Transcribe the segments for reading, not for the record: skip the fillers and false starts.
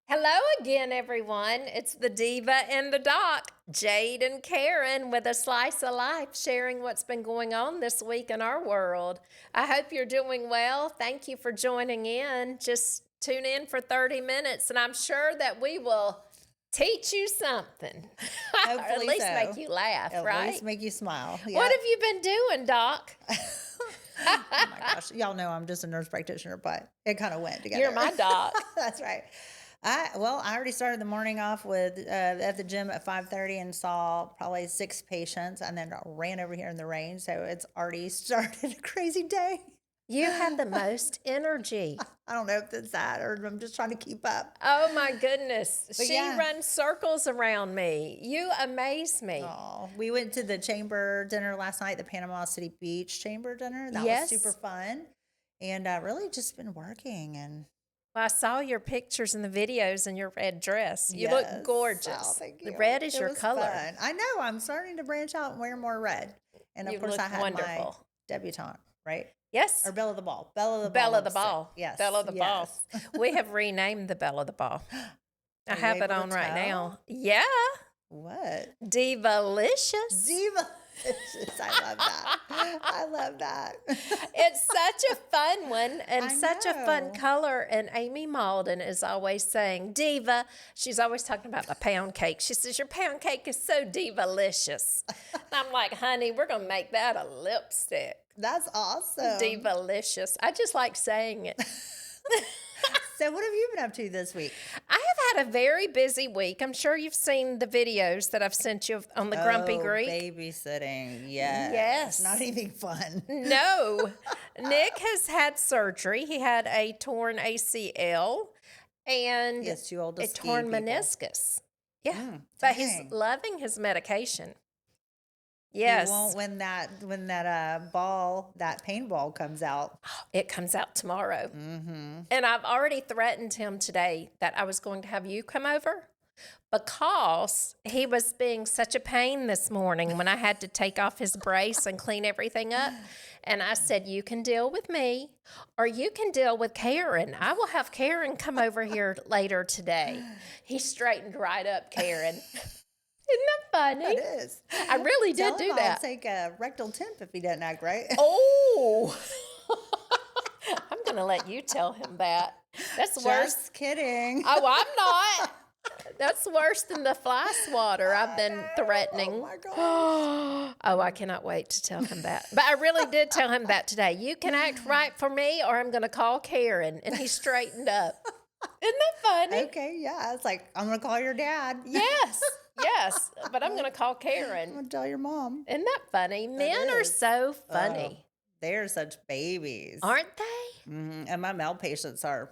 Hello again, everyone. It's the Diva and the Doc, Jade and Karen, with a slice of life, sharing what's been going on this week in our world. I hope you're doing well. Thank you for joining in. Just tune in for 30 minutes, and I'm sure that we will teach you something. Or at least so. make you laugh, At right? least make you smile. What have you been doing, Doc? Oh my gosh. Y'all know I'm just a nurse practitioner, but it kind of went together. You're my doc. That's right. I already started the morning off with at the gym at 5:30 and saw probably 6 patients, and then ran over here in the rain. So it's already started a crazy day. You have the most energy. I don't know if it's that or I'm just trying to keep up. Oh my goodness. But She yeah. runs circles around me. You amaze me. Oh, we went to the chamber dinner last night, the Panama City Beach chamber dinner. That Yes. was super fun. And really just been working and Well, I saw your pictures and the videos in your red dress. You Yes. look gorgeous. Oh, thank The you. red is It your was color. fun. I know. I'm starting to branch out and wear more red. And of You course, look I had wonderful. my debutante, right? Yes. Or Belle of the Ball. Belle of the Ball. Belle of the lipstick. Ball. Yes. Belle of the Ball. yes. We have renamed the Belle of the Ball. I Are you have it able to on right tell? now. Yeah. What? Divalicious. Diva. I love that. I love that. It's such a fun one and I such a fun know. color. And Amy Malden is always saying, Diva. She's always talking about the pound cake. She says, your pound cake is so divalicious. And I'm like, honey, we're going to make that a lipstick. That's awesome. Divalicious. I just like saying it. So what have you been up to this week? I have had a very busy week. I'm sure you've seen the videos that I've sent you on the Grumpy Greek. Babysitting. Yes. Yes. Not anything fun. No. Nick has had surgery. He had a torn ACL and Yes, too old to a ski, torn people. meniscus. Yeah. Mm, But he's dang. loving his medication. Yes. You won't when that paintball comes out. It comes out tomorrow. Mm-hmm. And I've already threatened him today that I was going to have you come over because he was being such a pain this morning when I had to take off his brace and clean everything up. And I said, you can deal with me or you can deal with Karen. I will have Karen come over here later today. He straightened right up, Karen. Isn't that funny? It is. I really did Tell do him that. I'll take a rectal temp if he doesn't act right. Oh, I'm going to let you tell him that. That's worse. Just kidding. Oh, I'm not. That's worse than the fly swatter I've been threatening. Oh my gosh. Oh, I cannot wait to tell him that. But I really did tell him that today. You can act right for me or I'm going to call Karen. And he straightened up. Isn't that funny? Okay, yeah. It's like, I'm going to call your dad. Yes. Yes. But I'm going to call I'm Karen. going to tell your mom. Isn't that funny? Men are is. so funny. They're such babies. Aren't they? Mhm. And my male patients are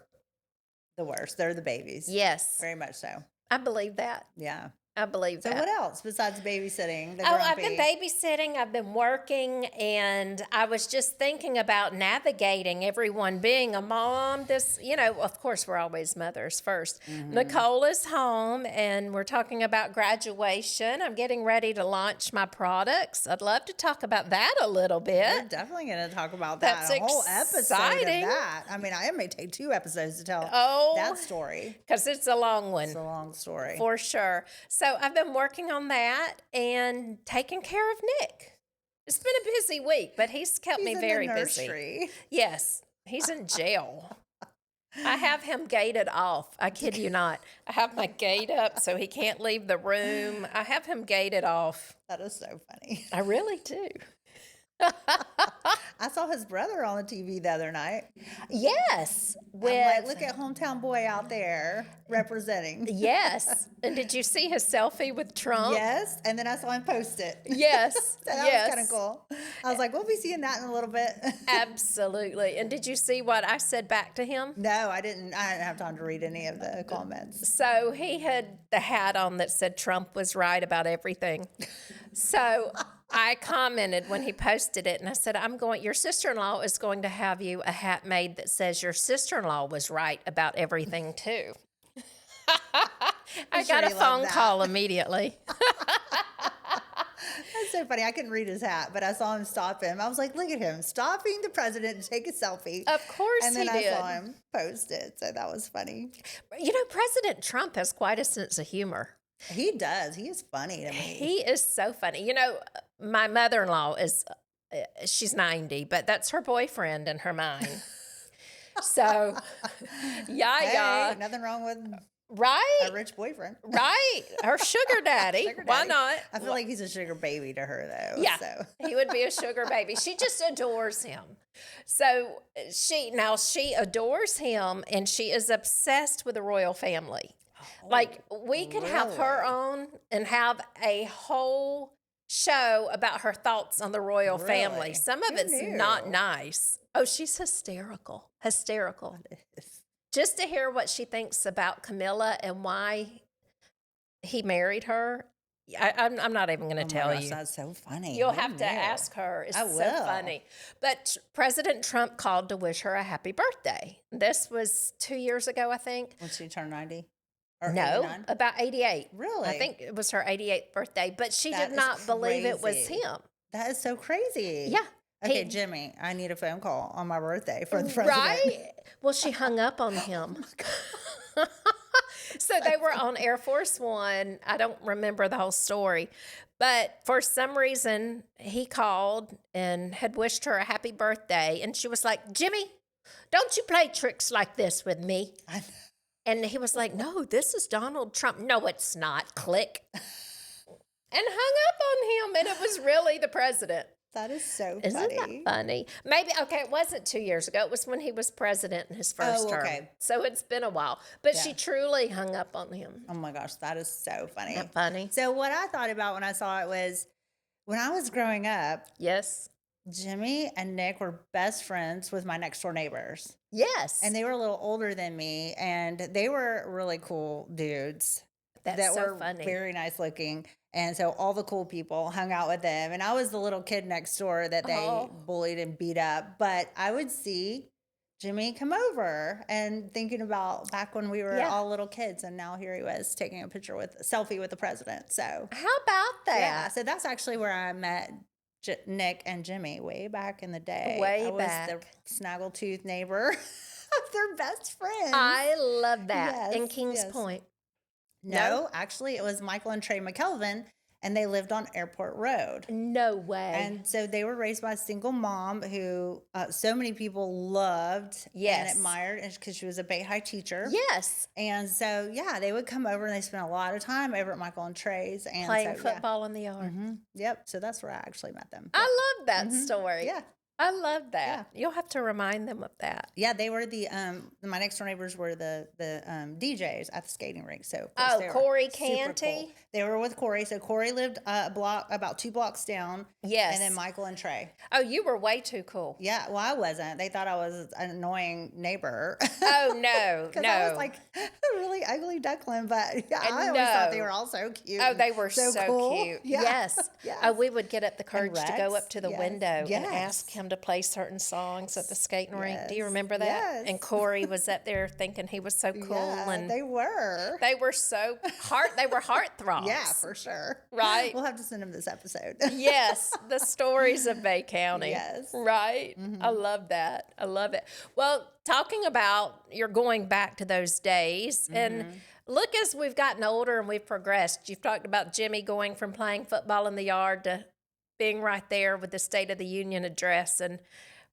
the worst. They're the babies. Yes. Very much so. I believe that. Yeah. I believe So that. what else besides babysitting? The Oh, I've been grumpy? babysitting, I've been working, and I was just thinking about navigating everyone being a mom. This, of course, we're always mothers first. Mm-hmm. Nicole is home, and we're talking about graduation. I'm getting ready to launch my products. I'd love to talk about that a little We're bit. definitely going to talk about that. That's A whole episode exciting. of that. I mean, I may take 2 episodes to tell Oh, that story. because it's a long one. It's a long story. For sure. So I've been working on that and taking care of Nick. It's been a busy week, but he's kept me He's in very the busy. nursery. Yes, he's in jail. I have him gated off. I kid you not. I have my gate up so he can't leave the room. I have him gated off. That is so funny. I really do. I saw his brother on the TV the other night. Yes. I'm like, look at hometown boy out there representing. Yes. And did you see his selfie with Trump? Yes, and then I saw him post it. Yes. So that Yes. was kind of cool. I was like, we'll be seeing that in a little bit. Absolutely. And did you see what I said back to him? No, I didn't have time to read any of the comments. So he had the hat on that said Trump was right about everything. So I commented when he posted it, and I said, your sister-in-law is going to have you a hat made that says your sister-in-law was right about everything too. I sure got a he loved phone that. call immediately. That's so funny. I couldn't read his hat, but I saw him stop him. I was like, look at him stopping the president to take a selfie. Of course and then he did. I saw him post it. So that was funny. You know, President Trump has quite a sense of humor. He does. He is funny to me. He is so funny. You know, my mother-in-law is, she's 90, but that's her boyfriend in her mind. So, yeah. Hey, nothing wrong with Right? a rich boyfriend. Right. Her sugar daddy. Sugar Why daddy. not? I feel like he's a sugar baby to her, though. Yeah. So. He would be a sugar baby. She just adores him. So she adores him and she is obsessed with the royal family. Like we could have her on and have a whole show about her thoughts on the royal family. Some of it's not nice. Oh, she's hysterical. Hysterical. Just to hear what she thinks about Camilla and why he married her. I'm not even going to tell you. That's so funny. You'll have to ask her. It's so funny. But President Trump called to wish her a happy birthday. This was 2 years ago, I think. When she turned 90? Or No, 89? about 88. Really? I think it was her 88th birthday, but she did not believe it was crazy. him. That is so crazy. Yeah. Okay, Jimmy, I need a phone call on my birthday for the president. Right? Well, she hung up on him. So they were on Air Force One. I don't remember the whole story, but for some reason he called and had wished her a happy birthday. And she was like, Jimmy, don't you play tricks like this with me. And he was like, no, this is Donald Trump. No, it's not. Click. And hung up on him. And it was really the president. That is so funny. Isn't that funny? Maybe, okay, it wasn't 2 years ago. It was when he was president in his first term. So it's been a while. But she truly hung up on him. Oh my gosh, that is so funny. Isn't that funny? So what I thought about when I saw it was, when I was growing up, Yes. Jimmy and Nick were best friends with my next door neighbors. Yes. And they were a little older than me, and they were really cool dudes. That's so were funny. Very nice looking. And so all the cool people hung out with them. And I was the little kid next door that they bullied and beat up. But I would see Jimmy come over and thinking about back when we were all little kids. And now here he was taking a selfie with the president. So how about that? Yeah. So that's actually where I met Nick and Jimmy way back in the day. Way I was back. the snaggletooth neighbor of their best friends. I love that. Yes, In Kings Point. No, actually, it was Michael and Trey McKelvin, and they lived on Airport Road. No way. And so they were raised by a single mom who so many people loved and admired because she was a Bay High teacher. Yes. And so, yeah, they would come over and they spent a lot of time over at Michael and Trey's. And playing football in the yard. Mm-hmm. Yep. So that's where I actually met them. I love that story. Yeah. I love that. Yeah. You'll have to remind them of that. Yeah, they were my next door neighbors were the DJs at the skating rink. So Corey Canty. Cool. They were with Corey. So Corey lived about 2 blocks down. Yes. And then Michael and Trey. Oh, you were way too cool. Yeah, well, I wasn't. They thought I was an annoying neighbor. Oh no, Because I was like a really ugly duckling, but yeah, I always thought they were all so cute. Oh, they were so cool. cute. Yeah. Yes. Yes. Oh, we would get up the courage to go Rex. up to the Yes. window and Yes. ask him to play certain songs at the skating rink. Do you Yes. remember that? Yes. And Corey was up there thinking he was so cool. Yeah, And they were. they were so they were heartthrobs. Yeah, for sure. Right. We'll have to send him this episode. Yes, the stories of Bay County. Yes. Right. Mm-hmm. I love that. I love it. Well, talking about you're going back to those days and look, as we've gotten older and we've progressed, you've talked about Jimmy going from playing football in the yard to being right there with the State of the Union address. And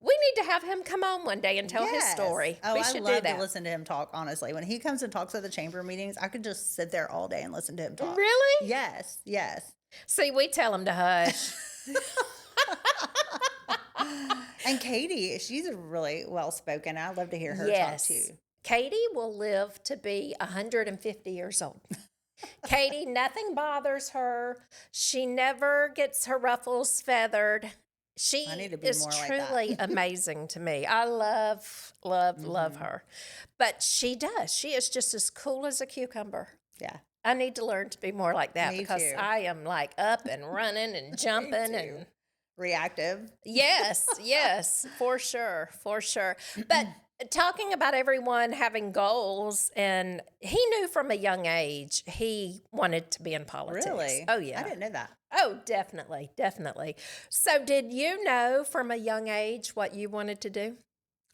we need to have him come on one day and tell his story. Oh, we I should love do that. to listen to him talk, honestly. When he comes and talks at the chamber meetings, I could just sit there all day and listen to him talk. Really? Yes, yes. See, we tell him to hush. And Katie, she's really well-spoken. I love to hear her talk, too. Katie will live to be 150 years old. Katie, nothing bothers her. She never gets her ruffles feathered. She I need to be is more like truly amazing to me. I love her. But she does. She is just as cool as a cucumber. Yeah. I need to learn to be more like that Me because too. I am like up and running and jumping and Reactive. yes, for sure. But talking about everyone having goals, and he knew from a young age he wanted to be in politics. Really? Oh, I yeah. didn't know that. Oh, definitely, definitely. So, did you know from a young age what you wanted to do?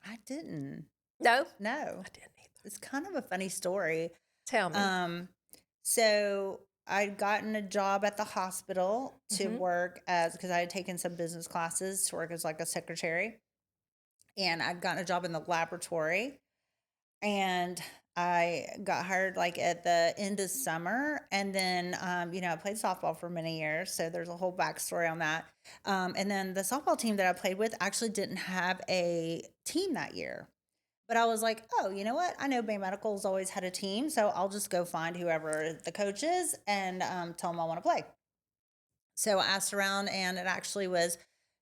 I didn't. No, No. I didn't either. It's kind of a funny story. Tell me. Um, so I'd gotten a job at the hospital to Hmm. work as because I had taken some business classes to work as like a secretary, and I'd gotten a job in the laboratory, and I got hired like at the end of summer, and then I played softball for many years, so there's a whole backstory on that. And then the softball team that I played with actually didn't have a team that year. But I was like, oh, you know what? I know Bay Medical's always had a team, so I'll just go find whoever the coach is and tell them I want to play. So I asked around, and it actually was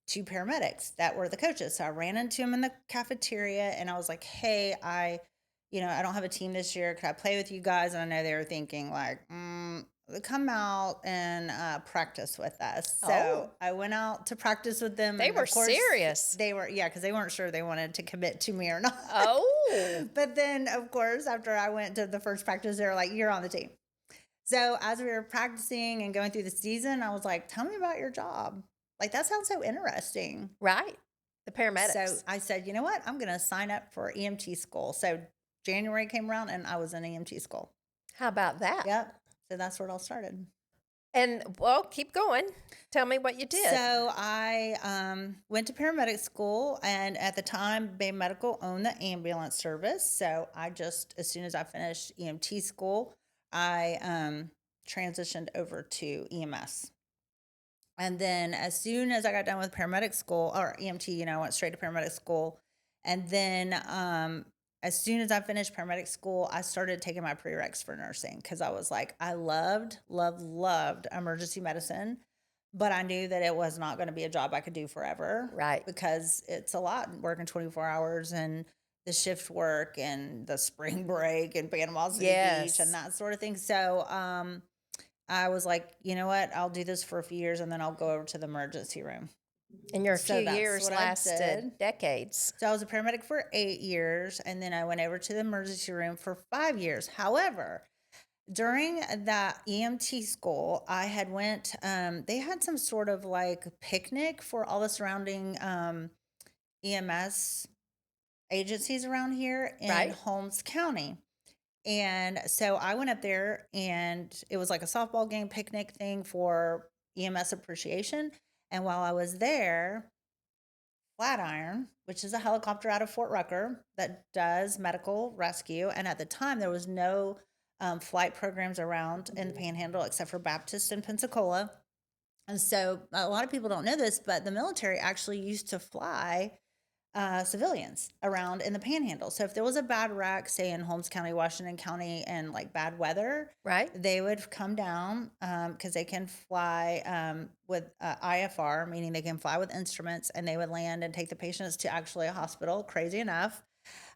two paramedics that were the coaches. So I ran into them in the cafeteria, and I was like, hey, I don't have a team this year. Could I play with you guys? And I know they were thinking like, come out and practice with us. Oh, So I went out to practice with them, they and were of course serious. they were, yeah, because they weren't sure they wanted to commit to me or not. Oh, But then, of course, after I went to the first practice, they were like, you're on the team. So as we were practicing and going through the season, I was like, tell me about your job. Like, that sounds so interesting. right. The So paramedics. I said, you know what? I'm going to sign up for EMT school. So January came around and I was in EMT school. How about that? Yep. So that's where it all started. And well, keep going. Tell me what you did. So I went to paramedic school, and at the time, Bay Medical owned the ambulance service. So I just, as soon as I finished EMT school, I transitioned over to EMS. And then as soon as I got done with paramedic school or EMT, I went straight to paramedic school. And then as soon as I finished paramedic school, I started taking my prereqs for nursing because I was like, I loved emergency medicine, but I knew that it was not going to be a job I could do forever Right. because it's a lot working 24 hours and the shift work and the spring break and Panama City Beach and Yes. that sort of thing. So, I was like, you know what? I'll do this for a few years and then I'll go over to the emergency room. And your So few that's years what I lasted did. decades. So I was a paramedic for 8 years, and then I went over to the emergency room for 5 years. However, during that EMT school, I had went, they had some sort of like picnic for all the surrounding EMS agencies around here in Right. Holmes County. And so I went up there, and it was like a softball game picnic thing for EMS appreciation. And while I was there, Flatiron, which is a helicopter out of Fort Rucker that does medical rescue. And at the time, there was no flight programs around in the Panhandle except for Baptist in Pensacola. And so a lot of people don't know this, but the military actually used to fly civilians around in the Panhandle. So if there was a bad wreck, say in Holmes County, Washington County, and like bad weather, Right. they would come down because they can fly with IFR, meaning they can fly with instruments, and they would land and take the patients to actually a hospital. Crazy enough.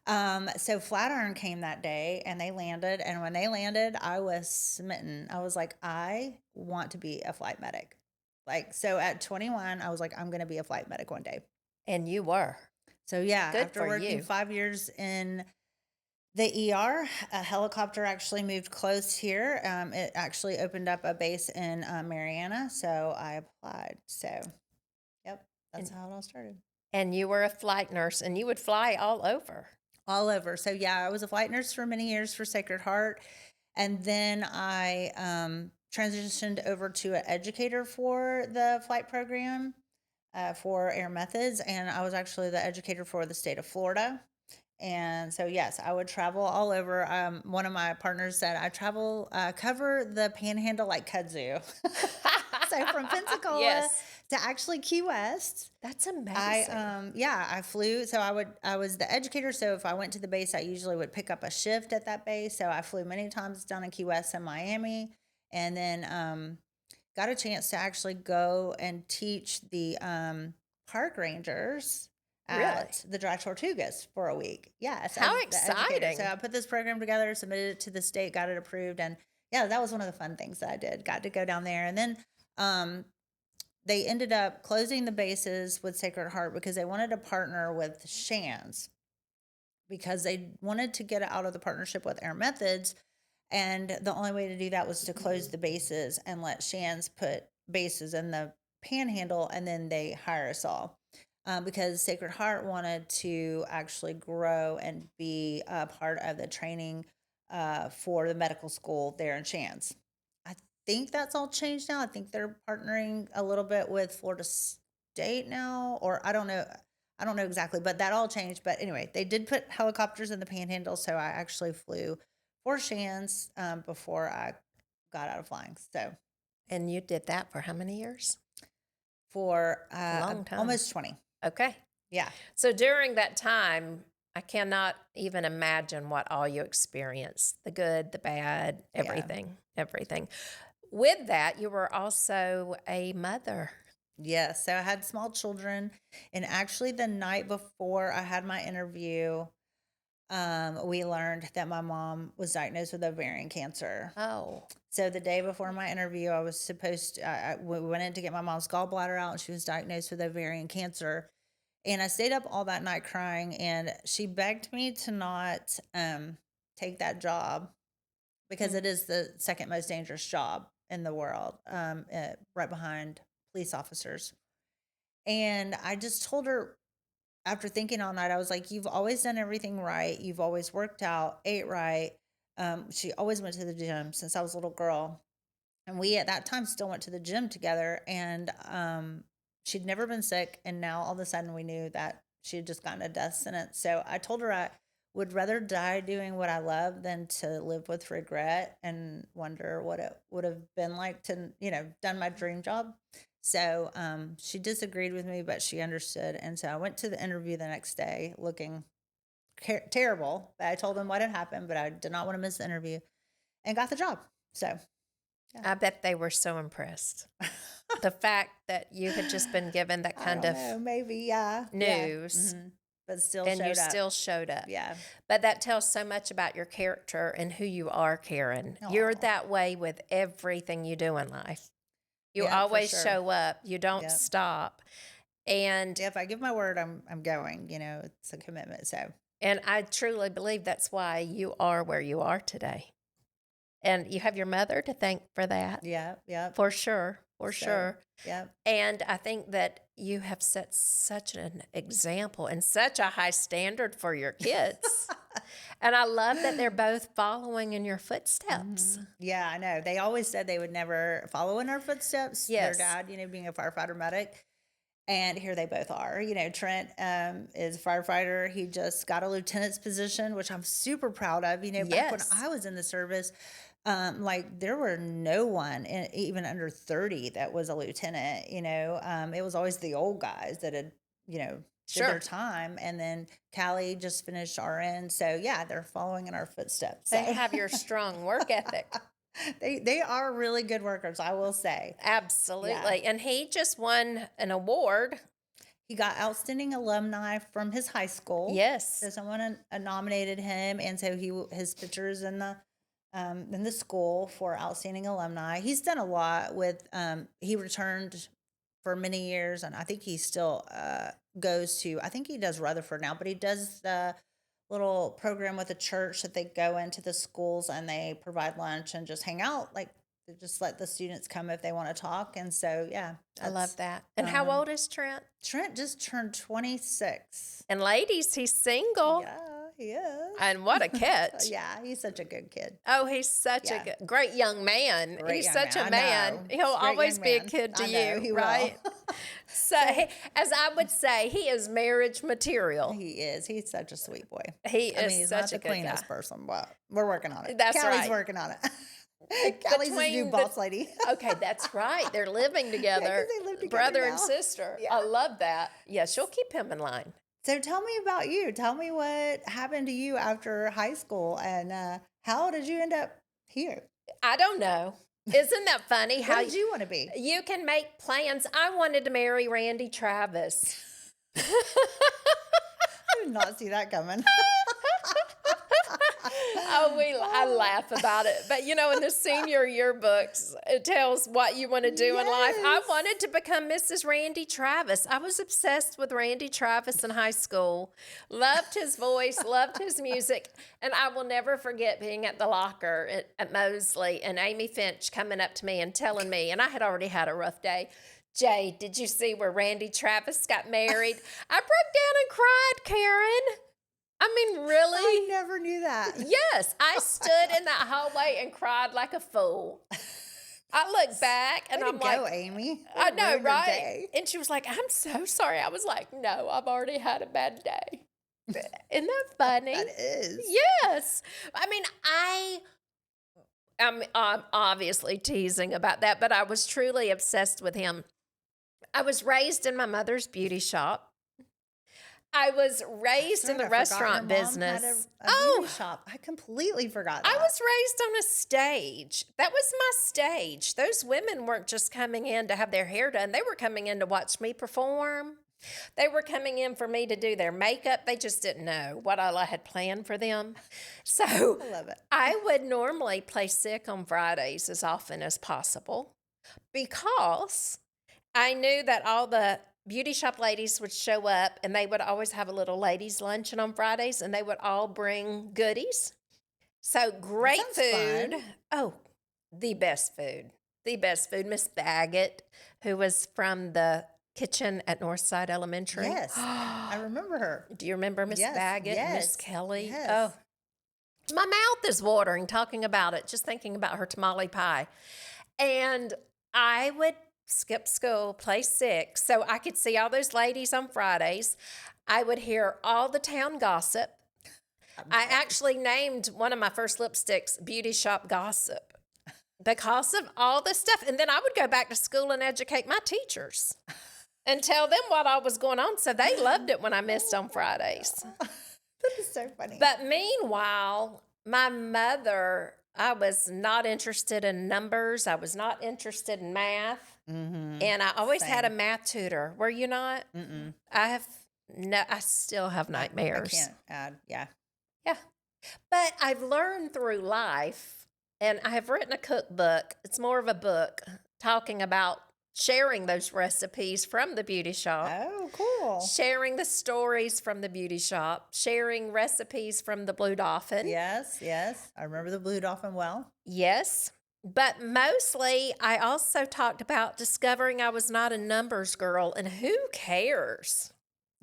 So Flatiron came that day and they landed. And when they landed, I was smitten. I was like, I want to be a flight medic. Like, so at 21, I was like, I'm going to be a flight medic one day. And you were. So yeah, Good after for working you. 5 years in the ER, a helicopter actually moved close here. It actually opened up a base in Mariana, so I applied. So, yep, that's And, how it all started. and you were a flight nurse, and you would fly all over. All over. So yeah, I was a flight nurse for many years for Sacred Heart, and then I transitioned over to an educator for the flight program for Air Methods, and I was actually the educator for the state of Florida. And so, yes, I would travel all over. One of my partners said I cover the Panhandle like kudzu. So from Pensacola Yes. to actually Key West, That's amazing. I flew. So I was the educator. So if I went to the base, I usually would pick up a shift at that base. So I flew many times down in Key West and Miami, and then got a chance to actually go and teach the park rangers Really? at the Dry Tortugas for a week. Yes, How as the educator. So exciting. I put this program together, submitted it to the state, got it approved, and yeah, that was one of the fun things that I did. Got to go down there, and then um, they ended up closing the bases with Sacred Heart because they wanted to partner with Shands because they wanted to get out of the partnership with Air Methods. And the only way to do that was to close the bases and let Shands put bases in the panhandle, and then they hire us all. Because Sacred Heart wanted to actually grow and be a part of the training for the medical school there in Shands. I think that's all changed now. I think they're partnering a little bit with Florida State now, or I don't know. I don't know exactly, but that all changed. But anyway, they did put helicopters in the panhandle, so I actually flew 4 Shands before I got out of flying. So And you did that for how many years? for Long time. almost 20. Okay. Yeah. So during that time, I cannot even imagine what all you experienced, the good, the bad, everything, everything. With that, you were also a mother. Yes. So I had small children. And actually, the night before I had my interview, we learned that my mom was diagnosed with ovarian cancer. Oh, So the day before my interview, I was supposed to, we went in to get my mom's gallbladder out, and she was diagnosed with ovarian cancer. And I stayed up all that night crying, and she begged me to not take that job because it is the second most dangerous job in the world, right behind police officers. And I just told her, after thinking all night, I was like, "You've always done everything right. You've always worked out, ate right." She always went to the gym since I was a little girl. And we at that time still went to the gym together. And she'd never been sick. And now all of a sudden we knew that she had just gotten a death sentence. So I told her I would rather die doing what I love than to live with regret and wonder what it would have been like to, done my dream job. So she disagreed with me, but she understood. And so I went to the interview the next day looking terrible. I told them what had happened, but I did not want to miss the interview and got the job. So I bet they were so impressed. The fact that you had just been given that kind of maybe, yeah. news. Mm-hmm. But still And showed you up. still showed up. Yeah. But that tells so much about your character and who you are, Karen. You're Aw. that way with everything you do in life. You Yeah, for always sure. show up. You don't Yep. stop. And If I give my word, I'm going. It's a commitment. So and I truly believe that's why you are where you are today. And you have your mother to thank for that. yeah. For sure. For sure. Yeah. And I think that you have set such an example and such a high standard for your kids. And I love that they're both following in your footsteps. Yeah, I know. They always said they would never follow in our footsteps. Yes. Their dad, being a firefighter medic. And here they both are. Trent is a firefighter. He just got a lieutenant's position, which I'm super proud of. Back when Yes. I was in the service, there were no one, even under 30, that was a lieutenant. It was always the old guys that had, did Sure. their time. And then Callie just finished RN. So, yeah, they're following in our footsteps. They have your strong work ethic. They are really good workers, I will say. Absolutely. And he just won an award. He got outstanding alumni from his high school. Yes. So someone nominated him, and so his pictures in the school for outstanding alumni. He's done a lot with. He returned for many years, and I think he still goes to. I think he does Rutherford now, but he does the little program with the church that they go into the schools and they provide lunch and just hang out. Like, they just let the students come if they want to talk. And so, yeah. I love that. And how old is Trent? Trent just turned 26. And ladies, he's single. Yeah, he is. And what a catch. Yeah, he's such a good kid. Oh, he's such a good, great young man. Great He's young such man. a I man. know. He'll Great always young be a man. kid to I know, you, he will. right? So, as I would say, he is marriage material. He is. He's such a sweet boy. He is he's such not the a good cleanest guy. person, but we're working on it. That's Callie's right. working on it. Callie's his new boss lady. Okay, that's right. They're living together. they live together Brother now. and sister. Yeah. I love that. Yeah, she'll keep him in line. So tell me about you. Tell me what happened to you after high school, and how did you end up here? I don't know. Isn't that funny? How did you want to be? You can make plans. I wanted to marry Randy Travis. I did not see that coming. I laugh about it. But, in the senior yearbooks, it tells what you want to do in life. I Yes. wanted to become Mrs. Randy Travis. I was obsessed with Randy Travis in high school. Loved his voice, loved his music. And I will never forget being at the locker at Mosley and Amy Finch coming up to me and telling me, and I had already had a rough day, Jade, did you see where Randy Travis got married? I broke down and cried, Karen. I mean, I really? never knew that. Yes, I stood in that hallway and cried like a fool. I look back and Way I'm to like, go, Amy. I know, Ruined her right? day. And she was like, I'm so sorry. I was like, no, I've already had a bad day. Isn't that funny? That is. Yes. I mean, I'm obviously teasing about that, but I was truly obsessed with him. I was raised in my mother's beauty shop. I was raised in the restaurant business. A beauty shop. I completely forgot that. I was raised on a stage. That was my stage. Those women weren't just coming in to have their hair done. They were coming in to watch me perform. They were coming in for me to do their makeup. They just didn't know what all I had planned for them. So I love it. I would normally play sick on Fridays as often as possible because I knew that all the beauty shop ladies would show up and they would always have a little ladies' luncheon on Fridays and they would all bring goodies. So great sounds food. fun. Oh, the best food. The best food. Miss Baggett, who was from the kitchen at Northside Elementary. Yes. I remember her. Do you remember Miss Yes, Baggett and Miss yes, Kelly? yes. Oh, my mouth is watering talking about it, just thinking about her tamale pie. And I would skip school, play sick, so I could see all those ladies on Fridays. I would hear all the town gossip. I actually named one of my first lipsticks Beauty Shop Gossip because of all the stuff. And then I would go back to school and educate my teachers and tell them what all was going on. So they loved it when I missed on Fridays. That is so funny. But meanwhile, my mother, I was not interested in numbers. I was not interested in math. And I always had a math tutor. Were you not? Mm-mm. I still have nightmares. I can't add. Yeah. Yeah. But I've learned through life, and I have written a cookbook. It's more of a book talking about sharing those recipes from the beauty shop. Oh, cool. Sharing the stories from the beauty shop, sharing recipes from the Blue Dolphin. Yes, yes. I remember the Blue Dolphin well. Yes. But mostly, I also talked about discovering I was not a numbers girl, and who cares?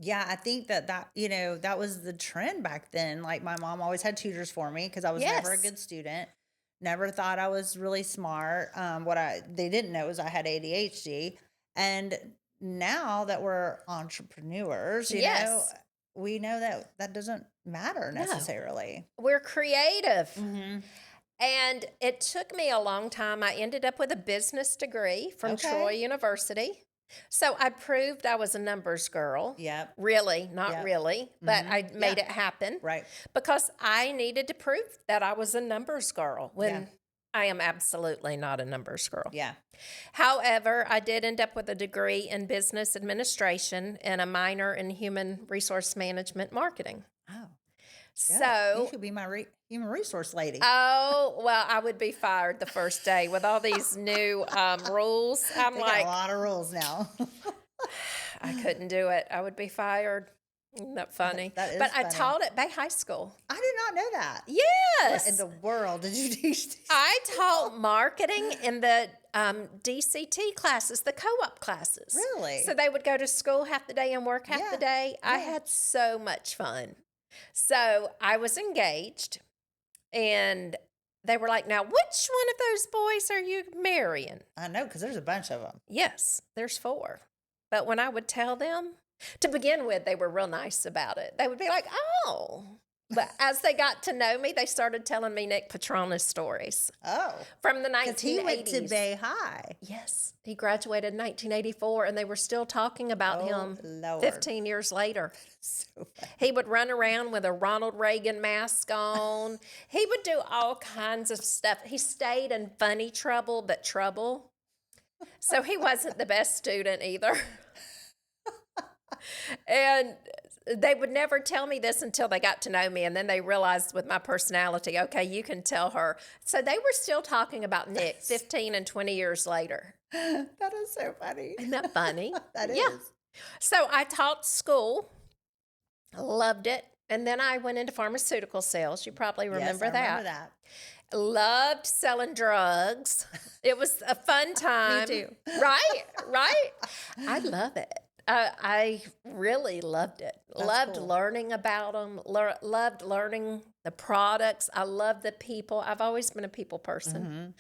Yeah, I think that was the trend back then. Like my mom always had tutors for me because I was never a Yes. good student. Never thought I was really smart. They didn't know is I had ADHD. And now that we're entrepreneurs, Yes. we know that doesn't matter No. necessarily. We're creative. Mm-hmm. And it took me a long time. I ended up with a business degree from Okay. Troy University. So I proved I was a numbers girl. Yep. Really, not Yep. really, but Mhm. I made Yeah. it happen Right. because I needed to prove that I was a numbers girl when Yeah. I am absolutely not a numbers girl. Yeah. However, I did end up with a degree in business administration and a minor in human resource management marketing. Oh. Yeah. So you should be my human resource lady. Oh, well, I would be fired the first day with all these new rules. I'm they got like, a lot of rules now. I couldn't do it. I would be fired. Isn't that funny? That is but I funny. taught at Bay High School. I did not know that. Yes. What in the world did you teach these? I taught marketing in the DCT classes, the co-op classes. Really? So they would go to school half the day and work half Yeah, the day. I yeah. had so much fun. So I was engaged, and they were like, now, which one of those boys are you marrying? I know, because there's a bunch of them. Yes, there's 4. But when I would tell them, to begin with, they were real nice about it. They would be like, oh. But as they got to know me, they started telling me Nick Petronas stories Oh. from the 1980s. Because he went to Bay High. Yes, he graduated in 1984, and they were still talking about Oh, him Lord. 15 years later. So funny. He would run around with a Ronald Reagan mask on. He would do all kinds of stuff. He stayed in funny trouble, but trouble. So he wasn't the best student either. And they would never tell me this until they got to know me. And then they realized with my personality, okay, you can tell her. So they were still talking about Nick 15 and 20 years later. That is so funny. Isn't that funny? That Yeah. is. So I taught school, loved it. And then I went into pharmaceutical sales. You probably remember Yes, I that. remember that. Loved selling drugs. It was a fun time. Me too. Right? Right? I love it. I really loved it. That's Loved cool. learning about them. Loved learning the products. I love the people. I've always been a people person.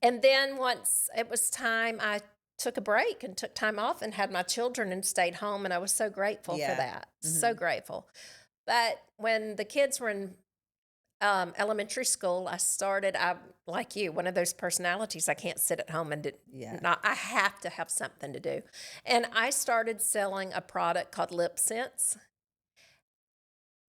And then once it was time, I took a break and took time off and had my children and stayed home. And I was so grateful for Yeah. that. So grateful. But when the kids were in elementary school, I like you, one of those personalities. I can't sit at home and Yeah. I have to have something to do. And I started selling a product called Lip Sense.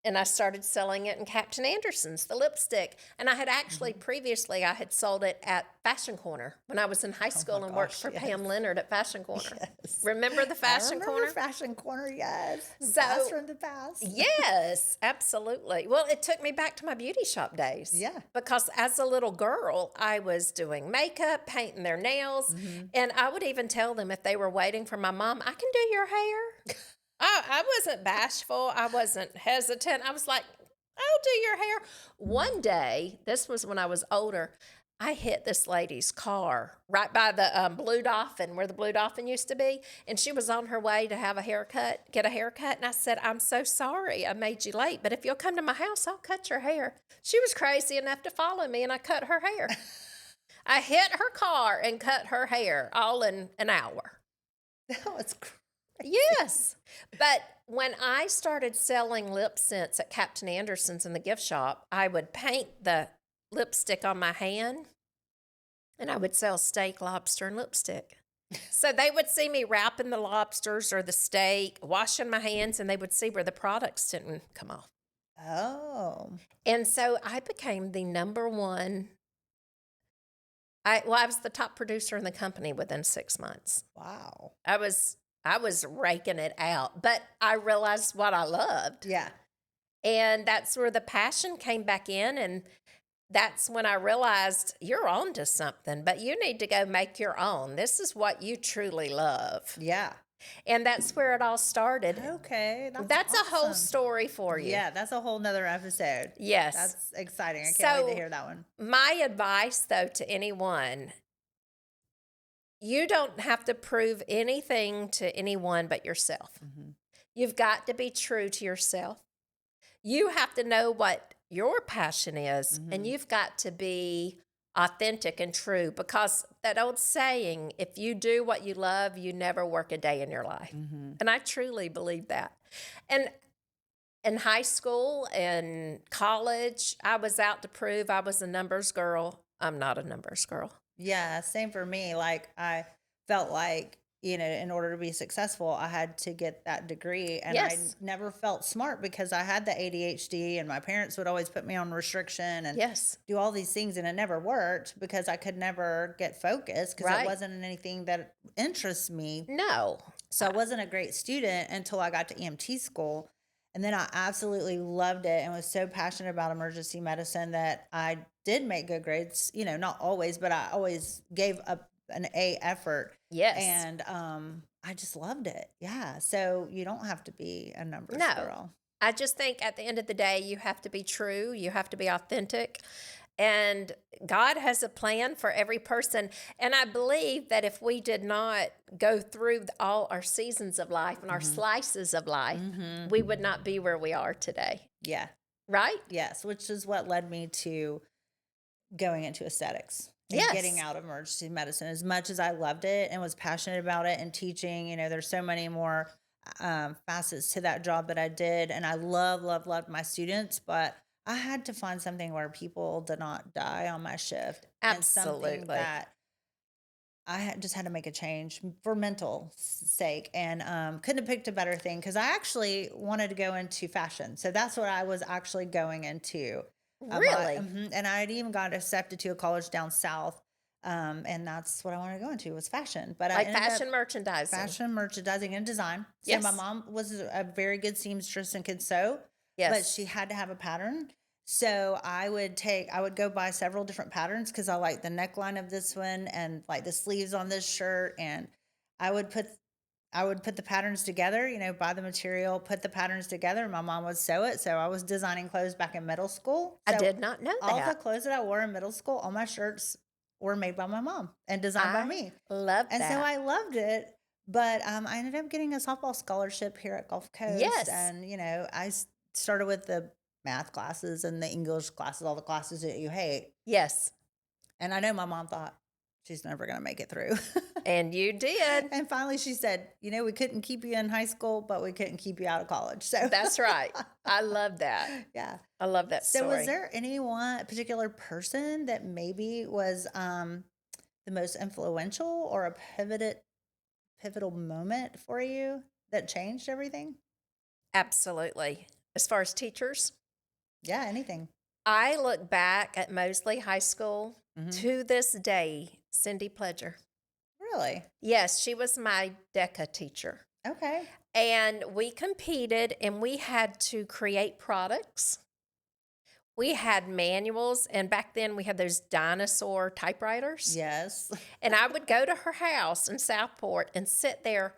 And I started selling it in Captain Anderson's, the lipstick. And I had actually previously, I had sold it at Fashion Corner when I was in high school and worked gosh, for Pam Leonard at Fashion Corner. Yes. Remember the Fashion I remember Corner? Fashion Corner, yes. So- Blast from the past. Yes, absolutely. Well, it took me back to my beauty shop days. Yeah. Because as a little girl, I was doing makeup, painting their nails, and I would even tell them if they were waiting for my mom, I can do your hair. I wasn't bashful. I wasn't hesitant. I was like, I'll do your hair. One day, this was when I was older, I hit this lady's car right by the Blue Dolphin, where the Blue Dolphin used to be. And she was on her way to have a haircut, get a haircut. And I said, I'm so sorry I made you late, but if you'll come to my house, I'll cut your hair. She was crazy enough to follow me, and I cut her hair. I hit her car and cut her hair all in an hour. That was crazy. Yes. But when I started selling lip scents at Captain Anderson's in the gift shop, I would paint the lipstick on my hand and I would sell steak, lobster, and lipstick. So they would see me wrapping the lobsters or the steak, washing my hands, and they would see where the products didn't come off. Oh. And so I became the number one. I was the top producer in the company within 6 months. Wow. I was raking it out, but I realized what I loved. Yeah. And that's where the passion came back in. And that's when I realized you're on to something, but you need to go make your own. This is what you truly love. Yeah. And that's where it all started. Okay. That's a whole awesome. story for you. Yeah, that's a whole nother episode. Yes. That's exciting. I can't wait So- to hear that one. My advice, though, to anyone, you don't have to prove anything to anyone but yourself. You've got to be true to yourself. You have to know what your passion is, and you've got to be authentic and true, because that old saying, if you do what you love, you never work a day in your life. And I truly believe that. And in high school and college, I was out to prove I was a numbers girl. I'm not a numbers girl. Yeah, same for me. Like, I felt like, in order to be successful, I had to get that degree. And Yes. I never felt smart because I had the ADHD, and my parents would always put me on restriction and Yes. do all these things. And it never worked because I could never get focused because Right. it wasn't anything that interests me. No. So I wasn't a great student until I got to EMT school. And then I absolutely loved it and was so passionate about emergency medicine that I did make good grades, not always, but I always gave up an A effort. Yes. And I just loved it. Yeah. So you don't have to be a numbers No. girl. I just think at the end of the day, you have to be true. You have to be authentic. And God has a plan for every person. And I believe that if we did not go through all our seasons of life and our slices of life, we would not be where we are today. Yeah. Right? Yes. Which is what led me to going into aesthetics. And Yes. getting out of emergency medicine. As much as I loved it and was passionate about it and teaching, there's so many more facets to that job that I did. And I loved my students, but I had to find something where people did not die on my shift. And something Absolutely. that just had to make a change for mental sake, and couldn't have picked a better thing because I actually wanted to go into fashion. So that's what I was actually going into. Really? And I had even got accepted to a college down south And that's what I wanted to go into was fashion. But I Like ended up fashion merchandising. fashion, merchandising, and design. So my Yes. mom was a very good seamstress and could sew, but Yes. she had to have a pattern. So I would go buy several different patterns because I like the neckline of this one and like the sleeves on this shirt. And I would put I would put the patterns together, buy the material, put the patterns together, and my mom would sew it. So I was designing clothes back in middle school. I So did not know all the that. clothes that I wore in middle school, all my shirts were made by my mom and designed by I me. love And so that. I loved it. But I ended up getting a softball scholarship here at Gulf Coast. Yes. And, started with the math classes and the English classes, all the classes that you hate. Yes. And I know my mom thought she's never going to make it through. And you did. And finally she said, we couldn't keep you in high school, but we couldn't keep you out of college. So That's right. I love that. yeah. I love that So was story. there any one particular person that maybe was the most influential or a pivotal moment for you that changed everything? Absolutely. As far as teachers, Yeah, anything. I look back at Mosley High School Hmm. to this day, Cindy Pledger. Really? Yes, she was my DECA teacher. Okay. And we competed and we had to create products. We had manuals, and back then we had those dinosaur typewriters. Yes. And I would go to her house in Southport and sit there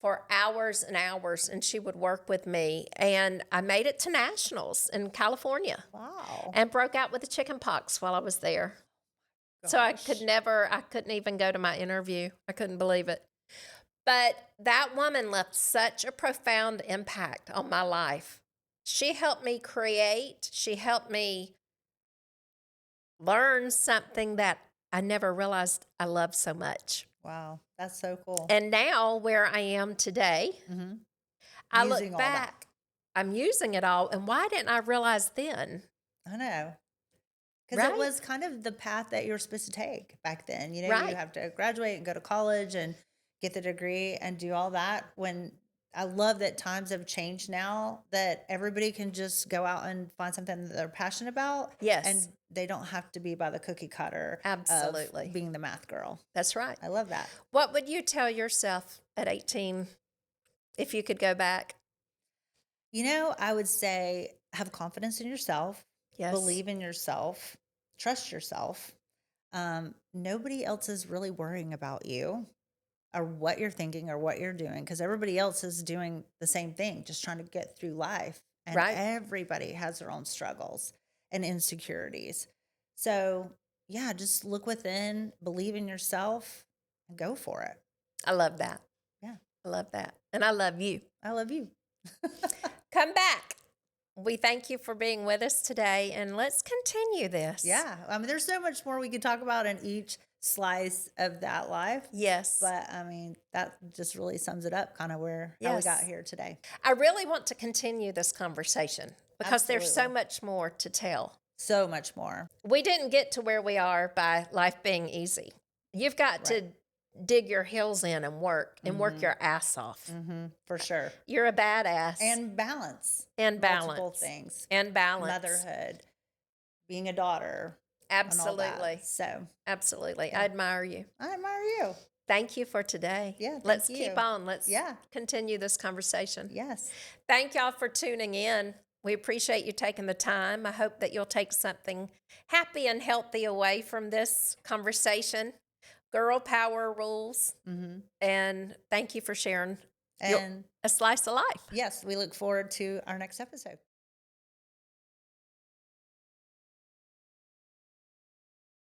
for hours and hours, and she would work with me. And I made it to nationals in California Wow. and broke out with the chicken pox while I was there. So I Gosh. couldn't even go to my interview. I couldn't believe it. But that woman left such a profound impact on my life. She helped me create, she helped me learn something that I never realized I loved so much. Wow. That's so cool. And now, where I am today, Hmm. I Using look all that. back, I'm using it all. And why didn't I realize then? I know. Because it Right? was kind of the path that you were supposed to take back then. You Right. have to graduate and go to college and get the degree and do all that. When I love that times have changed now, that everybody can just go out and find something that they're passionate about. Yes, And they don't have to be by the cookie cutter of absolutely. being the math girl. That's right. I love that. What would you tell yourself at 18 if you could go back? I would say have confidence in yourself, Yes. believe in yourself, trust yourself. Nobody else is really worrying about you or what you're thinking or what you're doing because everybody else is doing the same thing, just trying to get through life. And Right. everybody has their own struggles and insecurities. So, yeah, just look within, believe in yourself, and go for it. I love that. Yeah, I love that. And I love you. I love you. Come back. We thank you for being with us today, and let's continue this. Yeah, I mean, there's so much more we could talk about in each slice of that life. Yes. But I mean, that just really sums it up kind of how we got Yes. here today. I really want to continue this conversation because there's so Absolutely. much more to tell. So much more. We didn't get to where we are by life being easy. You've got Right. to dig your heels in and work Hmm. your ass off. For sure. You're a badass. And balance. And Multiple balance. things. And balance. Motherhood, being a daughter, and all Absolutely. that. So Absolutely. Yeah. I admire you. I admire you. Thank you for today. Yeah, thank Let's you. keep on. Let's Yeah. continue this conversation. Yes. Thank y'all for tuning in. We appreciate you taking the time. I hope that you'll take something happy and healthy away from this conversation. Girl power rules. Hmm. And thank you for sharing And a slice of life. yes, we look forward to our next episode.